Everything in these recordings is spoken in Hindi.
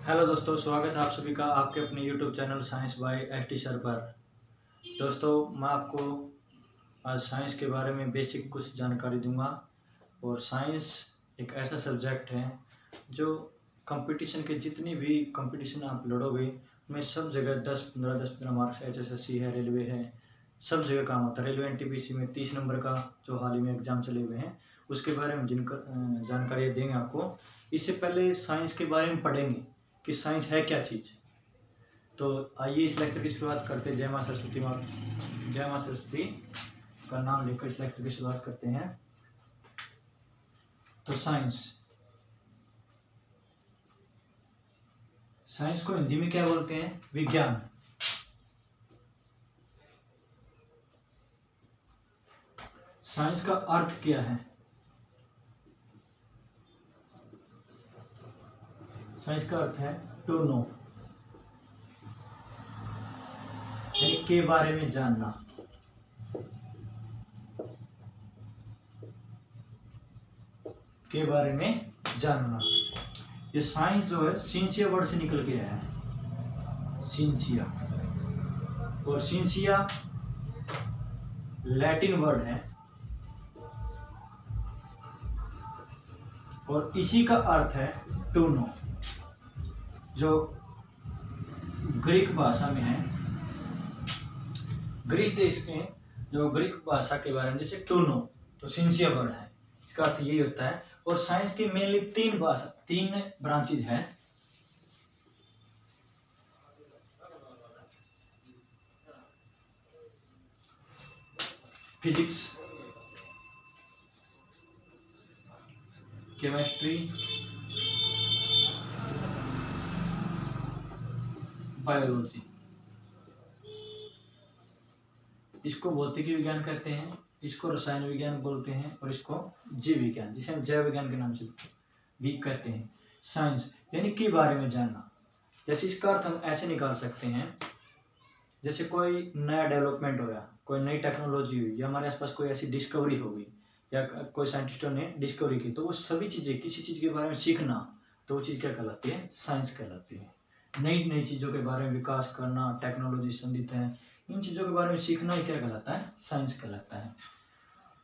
हेलो दोस्तों, स्वागत है आप सभी का आपके अपने YouTube channel science by ST sir पर। दोस्तों, मैं आपको आज साइंस के बारे में बेसिक कुछ जानकारी दूंगा। और साइंस एक ऐसा सब्जेक्ट है जो कंपटीशन के जितनी भी कंपटीशन आप लड़ोगे उनमें सब जगह 10-15 मार्क्स एचएसएससी है, रेलवे है, सब जगह काम आता है। रेलवे एनटीपीसी में 30 नंबर का जो हाल ही में एग्जाम चले हुए हैं उसके बारे में जानकारी देंगे आपको। इससे पहले साइंस के बारे में पढ़ेंगे कि साइंस है क्या चीज़। तो आइए इस लेक्चर की शुरुआत करते हैं। जय माँ सरस्वती का नाम लेकर इस लेक्चर की शुरुआत करते हैं। तो साइंस को हिंदी में क्या बोलते हैं? विज्ञान। साइंस का अर्थ क्या है? साइंस का अर्थ है टू नो, यानी के बारे में जानना। के बारे में जानना। ये साइंस जो है सिंसिया वर्ड से निकल के आया है, सिंसिया। और सिंसिया लैटिन वर्ड है और इसी का अर्थ है टू नो, जो ग्रीक भाषा में है। ग्रीस देश में जो ग्रीक भाषा के बारे में जैसे टू नो, तो सिंसिया वर्ड है, इसका अर्थ यही होता है। और साइंस की मेनली तीन ब्रांचेज हैं। Physics, chemistry, biology. इसको भौतिकी विज्ञान कहते हैं, इसको रसायन विज्ञान बोलते हैं और इसको जीव विज्ञान, जिसे हम जैव विज्ञान के नाम से भी कहते हैं। साइंस यानी के बारे में जानना। जैसे इसका अर्थ हम ऐसे निकाल सकते हैं, जैसे कोई नया डेवलपमेंट होया, कोई नई टेक्नोलॉजी हुई, या हमारे आसपास कोई ऐसी डिस्कवरी हो गई, या कोई साइंटिस्टों ने डिस्कवरी की, तो वो सभी चीज़ें किसी चीज़ के बारे में सीखना, तो वो चीज़ क्या कहलाती है? साइंस कहलाती है। नई नई चीज़ों के बारे में विकास करना, टेक्नोलॉजी संबंधित है, इन चीज़ों के बारे में सीखना ही क्या कहलाता है? साइंस कहलाता है।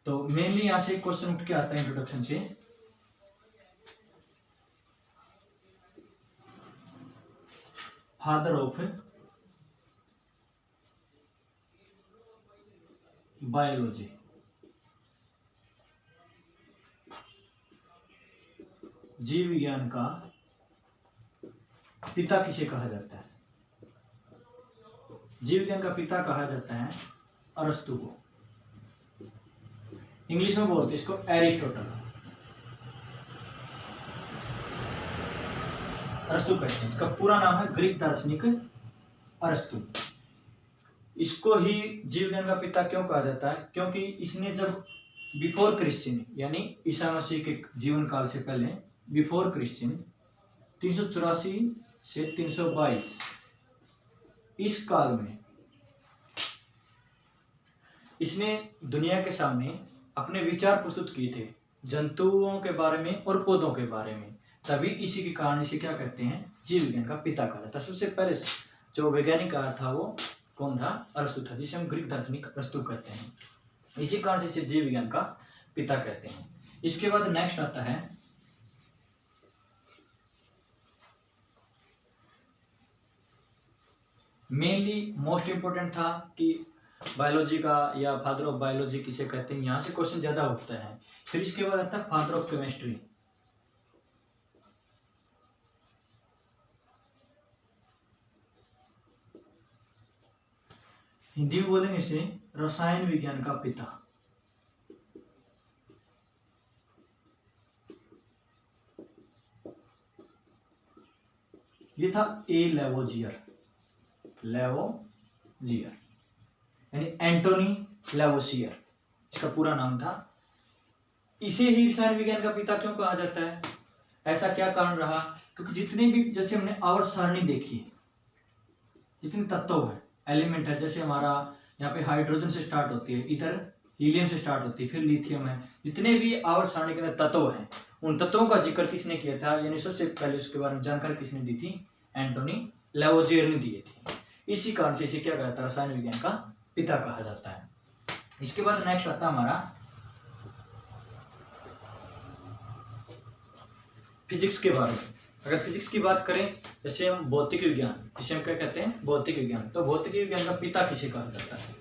तो मेनली यहाँ से क्वेश्चन उठ के आता है इंट्रोडक्शन से, फादर ऑफ बायोलॉजी। जीव विज्ञान का पिता किसे कहा जाता है? जीव विज्ञान का पिता कहा जाता है अरस्तु को। इंग्लिश में बोलते इसको एरिस्टोटल। अरस्तु कहते हैं, इसका पूरा नाम है ग्रीक दार्शनिक अरस्तु। इसको ही जीव विज्ञान का पिता क्यों कहा जाता है? क्योंकि इसने जब बिफोर क्रिश्चियन, यानी ईसा मसीह के जीवन काल से पहले, बिफोर क्रिश्चियन 384 से 322 इस काल में इसने दुनिया के सामने अपने विचार प्रस्तुत किए थे जंतुओं के बारे में और पौधों के बारे में। तभी इसी के कारण इसे क्या कहते हैं? जीव विज्ञान का पिता कहा जाता है। सबसे पहले जो वैज्ञानिक आया था वो कौन था? अरस्तु था, जिसे हम ग्रीक दार्शनिक अरस्तु कहते हैं। इसी कारण से इसे जीव विज्ञान का पिता कहते हैं। इसके बाद नेक्स्ट आता है मेनली मोस्ट इंपोर्टेंट था कि बायोलॉजी का या फादर ऑफ बायोलॉजी किसे कहते हैं, यहां से क्वेश्चन ज्यादा उठता है। फिर इसके बाद आता है फादर ऑफ केमिस्ट्री। हिंदी में बोलेंगे इसे रसायन विज्ञान का पिता। ये था लेवोजियर यानी एंटोनी लेवोसियर, इसका पूरा नाम था। इसे ही रसायन विज्ञान का पिता क्यों कहा जाता है? ऐसा क्या कारण रहा? क्योंकि जितने भी, जैसे हमने आवर्त सारणी देखी, जितने तत्व है, एलिमेंट है, जैसे हमारा यहाँ पे हाइड्रोजन से स्टार्ट होती है, इधर हीलियम से स्टार्ट होती है, फिर लिथियम है, जितने भी आवर्त सारणी के अंदर तत्व हैं, उन तत्वों का जिक्र किसने किया था, यानी सबसे पहले उसके बारे में जानकारी किसने दी थी? एंटोनी लेवोजियर ने दिए थे। इसी कारण से इसे क्या कहता है, रसायन विज्ञान का पिता कहा जाता है। इसके बाद नेक्स्ट आता है हमारा फिजिक्स के बारे में। अगर फिजिक्स की बात करें, जैसे हम भौतिक विज्ञान, जिसे हम क्या कहते हैं, भौतिक विज्ञान, तो भौतिक विज्ञान का पिता किसे कहा जाता है?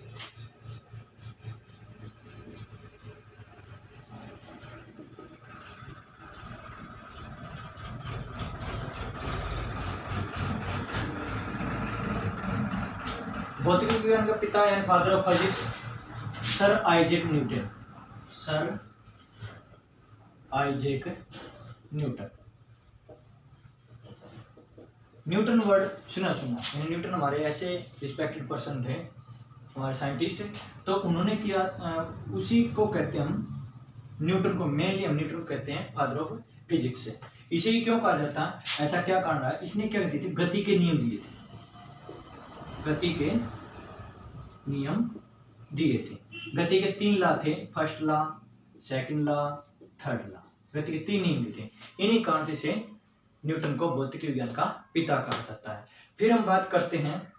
भौतिक विज्ञान का पिता यानी father of physics sir Isaac Newton. Sir Isaac Newton. Newton word सुना यानी न्यूटन हमारे ऐसे रिस्पेक्टेड पर्सन थे, हमारे साइंटिस्ट। तो उन्होंने किया, उसी को कहते हैं हम न्यूटन को, मेनली हम न्यूटन को कहते हैं फादर ऑफ फिजिक्स। इसे ही क्यों कहा जाता है, ऐसा क्या कारण रहा? इसने क्या दिए थे? गति के नियम दिए थे। गति के नियम दिए थे। गति के 3 लॉ थे, first law, second law, third law. गति के 3 नियम दिए थे। इन्हीं कारण से इसे न्यूटन को भौतिक विज्ञान का पिता कहा जाता है। फिर हम बात करते हैं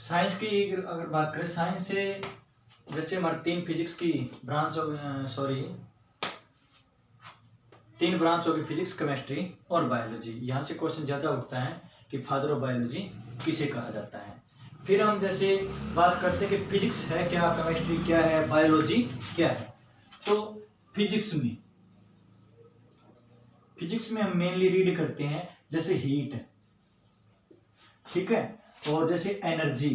साइंस की। अगर बात करें साइंस से, जैसे हमारे 3 फिजिक्स की ब्रांच हो, 3 ब्रांच होगी, फिजिक्स, केमिस्ट्री और बायोलॉजी। यहाँ से क्वेश्चन ज्यादा उठता है कि फादर ऑफ बायोलॉजी किसे कहा जाता है। फिर हम जैसे बात करते हैं कि फिजिक्स है क्या, केमिस्ट्री क्या है, बायोलॉजी क्या है। तो फिजिक्स में हम मेनली रीड करते हैं जैसे हीट, ठीक है, और जैसे एनर्जी,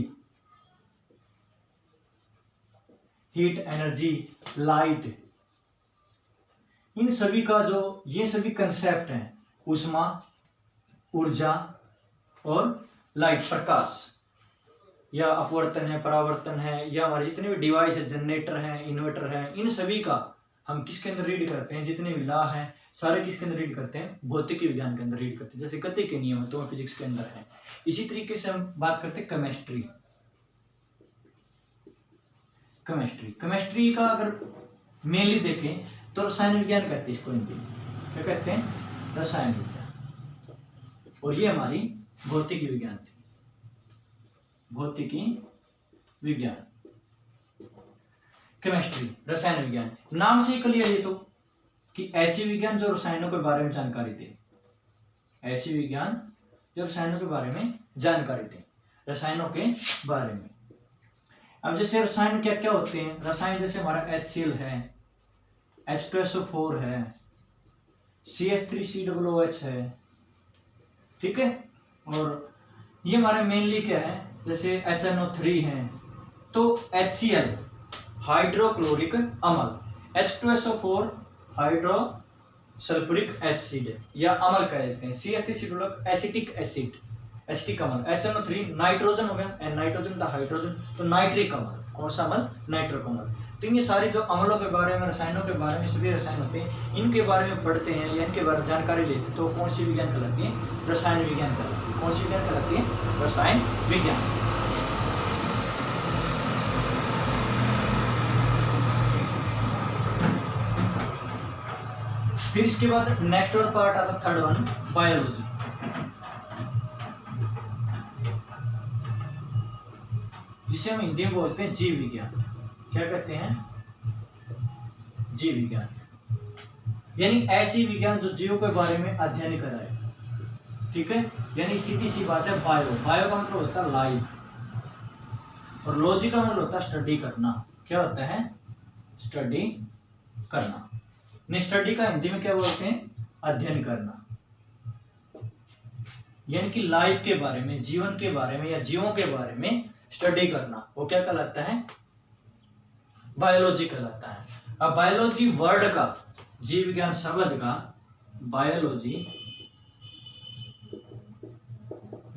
हीट, एनर्जी, लाइट, इन सभी का जो ये सभी कंसेप्ट हैं, ऊष्मा, ऊर्जा और लाइट, प्रकाश, या अपवर्तन है, परावर्तन है, या हमारे जितने भी डिवाइस है, जनरेटर है, इन्वर्टर है, इन सभी का हम किसके अंदर रीड करते हैं? जितने भी लॉ हैं सारे किसके अंदर रीड करते हैं? भौतिक विज्ञान के अंदर रीड करते हैं। जैसे गति के नियम है तो वो फिजिक्स के अंदर है। इसी तरीके से हम बात करते हैं केमिस्ट्री। केमिस्ट्री का अगर मेनली देखें तो रसायन विज्ञान कहते हैं इसको, हिंदी में क्या कहते हैं? रसायन विज्ञान। और ये हमारी भौतिकी विज्ञान थी, भौतिकी विज्ञान, केमिस्ट्री, रसायन विज्ञान। नाम से ही क्लियर है तो कि ऐसी विज्ञान जो रसायनों के बारे में जानकारी दे, ऐसी विज्ञान जो रसायनों के बारे में जानकारी दे, रसायनों के बारे में। अब जैसे रसायन क्या क्या होते हैं? रसायन जैसे हमारा HCl है, H2SO4 है, CH3COOH है, ठीक है। और ये हमारे मेनली क्या है? जैसे HNO3 है, तो HCl हाइड्रोक्लोरिक अम्ल, H2SO4 हाइड्रोसल्फ्यूरिक एसिड या अम्ल कह देते हैं, CH3COOH एसिटिक एसिड, एसिटिक अम्ल, HNO3 नाइट्रोजन हो गया, एंड नाइट्रोजन था हाइड्रोजन, तो नाइट्रिक अम्ल। कौन सा अम्ल? नाइट्रिक अम्ल। तो ये सारे जो अम्लों के बारे में, रसायनों के बारे में, सभी रसायन होते हैं, इनके बारे में पढ़ते हैं या इनके बारे में जानकारी लेते हैं, तो कौन सी विज्ञान कहलाती है? रसायन विज्ञान कहलाती है। कौन सी विज्ञान कहलाती है? रसायन विज्ञान। फिर इसके बाद नेक्स्ट और पार्ट आता है, थर्ड वन, बायोलॉजी। जिसे हम हिंदी में बोलते हैं जीव विज्ञान। क्या कहते हैं? जीव विज्ञान, यानी ऐसी विज्ञान जो जीवों के बारे में अध्ययन कराए, ठीक है। यानी सीधी सी बात है, बायो का मतलब होता है लाइफ, और लॉजी का मतलब होता है स्टडी करना। क्या होता है? स्टडी करना। स्टडी का हिंदी में क्या बोलते हैं? अध्ययन करना। यानी कि लाइफ के बारे में, जीवन के बारे में या जीवों के बारे में स्टडी करना, वो क्या कहलाता है? बायोलॉजी कहलाता है। अब बायोलॉजी वर्ड का, जीव विज्ञान शब्द का, बायोलॉजी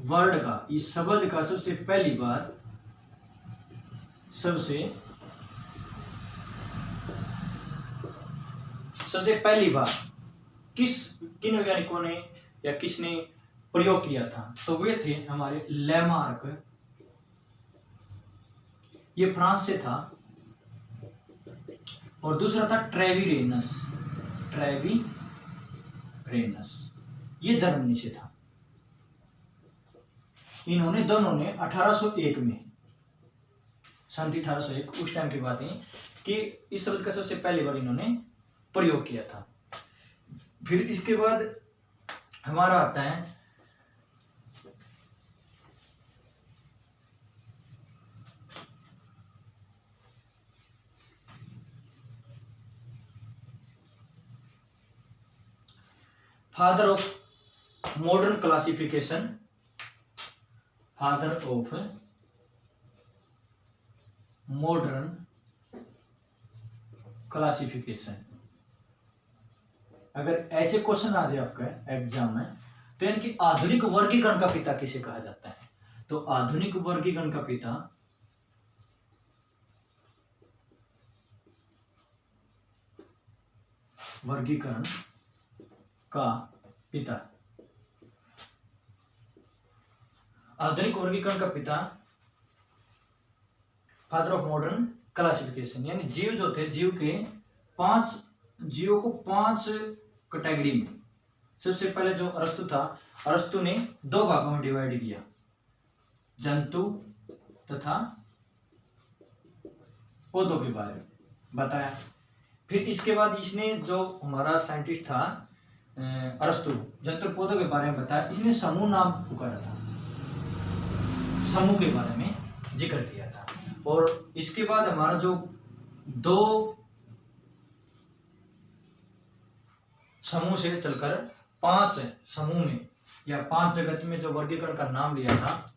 वर्ड का, इस शब्द का सबसे पहली बार, सबसे पहली बार किन वैज्ञानिकों ने या किसने प्रयोग किया था? तो वे थे हमारे लेमार्क ये फ्रांस से था, और दूसरा था ट्रेविरेनस, ये जर्मनी से था। इन्होंने दोनों ने 1801 में, सन 1801, उस टाइम की बात है कि इस शब्द का सबसे पहली बार इन्होंने प्रयोग किया था। फिर इसके बाद हमारा आता है father of modern classification, father of modern classification. अगर ऐसे क्वेश्चन आ जाए आपका एग्जाम में, तो इनकी आधुनिक वर्गीकरण का पिता किसे कहा जाता है? तो आधुनिक वर्गीकरण का पिता आधुनिक वर्गीकरण का पिता फादर ऑफ मॉडर्न क्लासिफिकेशन, यानी जीव जो थे, जीवों को 5 कैटेगरी में, सबसे पहले जो अरस्तु था, अरस्तु ने 2 भागों में डिवाइड किया, जंतु तथा पौधों के बारे में बताया। फिर इसके बाद इसने, जो हमारा साइंटिस्ट था अरस्तु, जंतु पौधों के बारे में बताया, इसने समूह नाम पुकारा था, समूह के बारे में जिक्र किया था। और इसके बाद हमारा जो 2 समूह से चलकर 5 समूह में या 5 जगत में जो वर्गीकरण का नाम लिया था,